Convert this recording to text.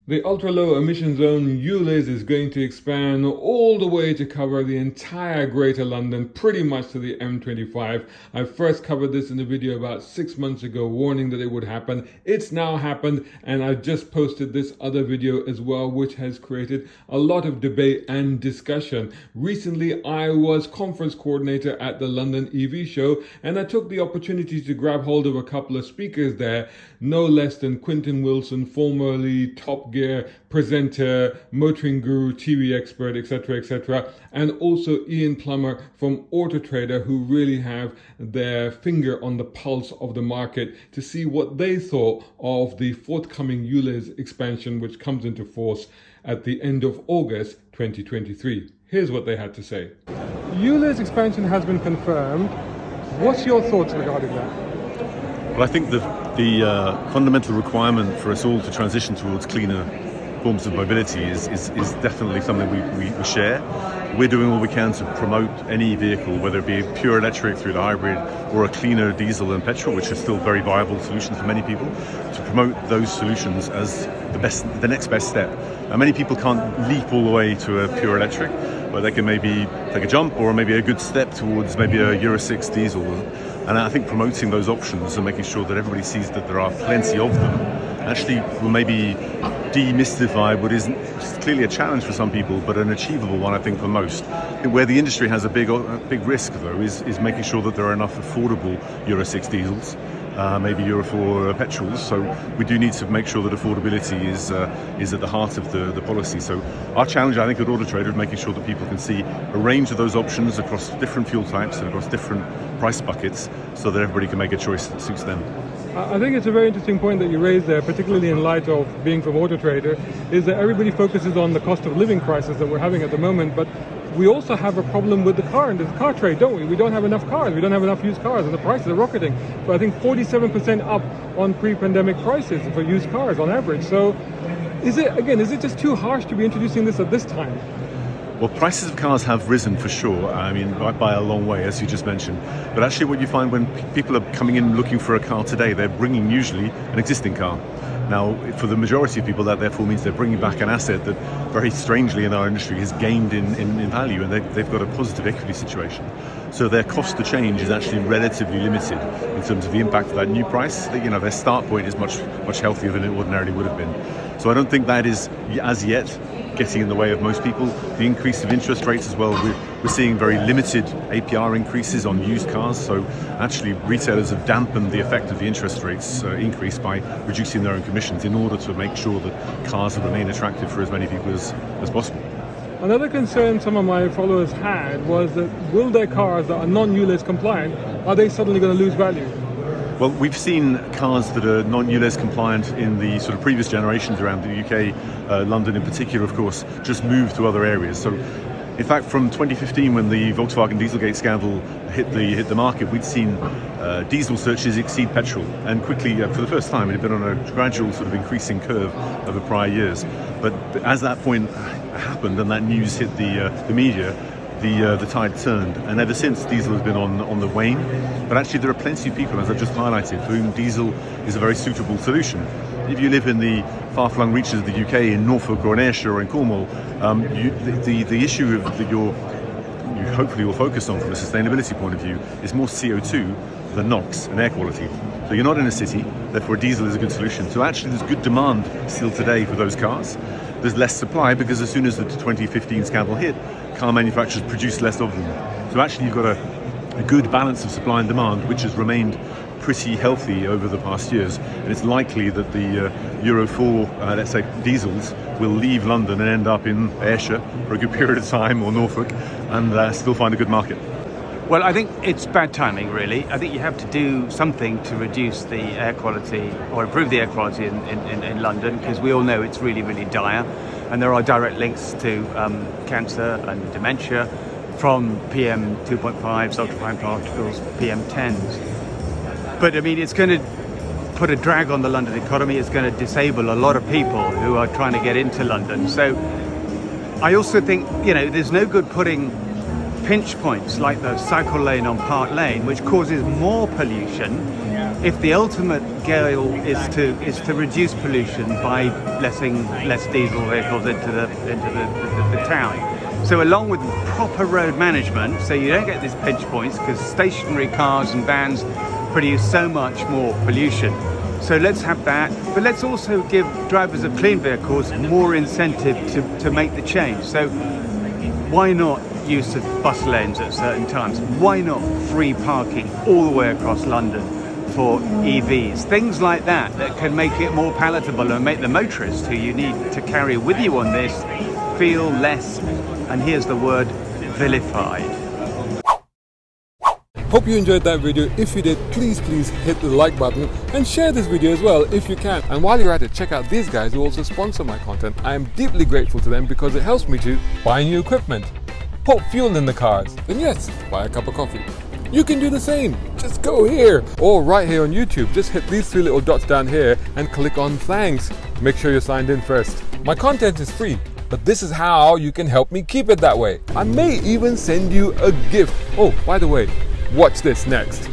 The ultra-low emission zone ULEZ is going to expand all the way to cover the entire Greater London, pretty much to the M25. I first covered this in a video about 6 months ago, warning that it would happen. It's now happened, and I've just posted this other video as well, which has created a lot of debate and discussion. Recently, I was conference coordinator at the London EV show, and I took the opportunity to grab hold of a couple of speakers there, no less than Quentin, formerly Top Gear presenter, motoring guru, TV expert, etc., and also Ian Plummer from Auto Trader, who really have their finger on the pulse of the market to see what they thought of the forthcoming ULEZ expansion, which comes into force at the end of August 2023. Here's what they had to say. ULEZ expansion has been confirmed. What's your thoughts regarding that? Well, I think the fundamental requirement for us all to transition towards cleaner forms of mobility is definitely something we share. We're doing all we can to promote any vehicle, whether it be pure electric through the hybrid or a cleaner diesel and petrol, which are still very viable solutions for many people, to promote those solutions as the next best step. Now, many people can't leap all the way to a pure electric, but they can maybe take a jump or maybe a good step towards maybe a Euro 6 diesel. And I think promoting those options and making sure that everybody sees that there are plenty of them actually will maybe demystify what is clearly a challenge for some people, but an achievable one, I think, for most. Where the industry has a big risk, though, is making sure that there are enough affordable Euro 6 diesels, maybe Euro 4 petrols. So we do need to make sure that affordability is at the heart of the policy. So our challenge, I think, at Auto Trader is making sure that people can see a range of those options across different fuel types and across different price buckets, so that everybody can make a choice that suits them. I think it's a very interesting point that you raised there, particularly in light of being from Auto Trader, is that everybody focuses on the cost of living crisis that we're having at the moment, but we also have a problem with the car trade, don't we? We don't have enough cars, we don't have enough used cars, and the prices are rocketing. So I think 47% up on pre-pandemic prices for used cars on average. So is it just too harsh to be introducing this at this time? Well, prices of cars have risen for sure, I mean, by a long way, as you just mentioned. But actually what you find when people are coming in looking for a car today, they're bringing usually an existing car. Now, for the majority of people, that therefore means they're bringing back an asset that very strangely in our industry has gained in value, and they've got a positive equity situation. So their cost to change is actually relatively limited in terms of the impact of that new price. Their start point is much healthier than it ordinarily would have been. So I don't think that is, as yet, getting in the way of most people. The increase of interest rates as well, we're seeing very limited APR increases on used cars, so actually retailers have dampened the effect of the interest rates increase by reducing their own commissions in order to make sure that cars will remain attractive for as many people as possible. Another concern some of my followers had was that will their cars that are non-ULEZ compliant, are they suddenly going to lose value? Well, we've seen cars that are non-ULEZ compliant in the sort of previous generations around the UK, London in particular, of course, just move to other areas. So, in fact, from 2015, when the Volkswagen Dieselgate scandal hit the market, we'd seen diesel searches exceed petrol, and quickly, for the first time, it had been on a gradual sort of increasing curve over prior years. But as that point happened and that news hit the media, the tide turned, and ever since diesel has been on the wane. But actually there are plenty of people, as I've just highlighted, for whom diesel is a very suitable solution. If you live in the far-flung reaches of the UK, in Norfolk or in Ayrshire or in Cornwall, the issue that you hopefully will focus on from a sustainability point of view is more CO2 than NOx and air quality. So you're not in a city, therefore diesel is a good solution. So actually there's good demand still today for those cars. There's less supply because as soon as the 2015 scandal hit, car manufacturers produced less of them. So actually you've got a good balance of supply and demand, which has remained pretty healthy over the past years. And it's likely that the Euro 4, let's say, diesels will leave London and end up in Ayrshire for a good period of time, or Norfolk, and still find a good market. Well, I think it's bad timing, really. I think you have to do something to reduce the air quality or improve the air quality in London, because we all know it's really, really dire. And there are direct links to cancer and dementia from PM 2.5s, ultrafine particles, PM 10s. But I mean, it's going to put a drag on the London economy. It's going to disable a lot of people who are trying to get into London. So I also think, there's no good putting pinch points like the cycle lane on Park Lane, which causes more pollution if the ultimate goal is to reduce pollution by letting less diesel vehicles into the town. So along with proper road management, so you don't get these pinch points because stationary cars and vans produce so much more pollution. So let's have that, but let's also give drivers of clean vehicles more incentive to make the change. So why not use of bus lanes at certain times? Why not free parking all the way across London for EVs? Things like that that can make it more palatable and make the motorist who you need to carry with you on this feel less, and here's the word, vilified. Hope you enjoyed that video. If you did, please hit the like button and share this video as well if you can. And while you're at it, check out these guys who also sponsor my content. I am deeply grateful to them because it helps me to buy new equipment, put fuel in the cars, and yes, buy a cup of coffee. You can do the same. Just go here or right here on YouTube. Just hit these three little dots down here and click on thanks. Make sure you're signed in first. My content is free, but this is how you can help me keep it that way. I may even send you a gift. Oh, by the way, watch this next.